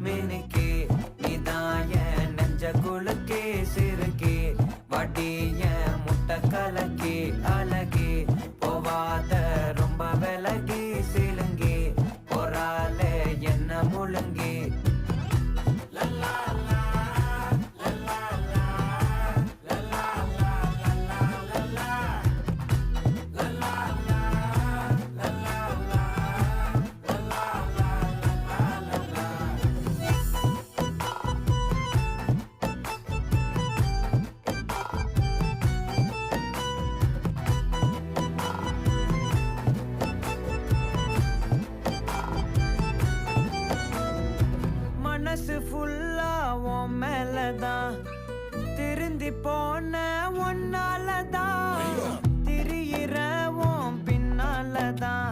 மினுக்கே நீதான் என் நெஞ்ச குலுக்கே சிறுக்கே வடிய முட்டை கலக்கே அழகே போவாத ரொம்ப விலகி சிலுங்கி போறாலே என்ன முழுங்கி மனசு ஃபுல்லா உன் மேலதான் திருந்தி போன ஒன்னாலதான் திரியிற உன் பின்னாலதான்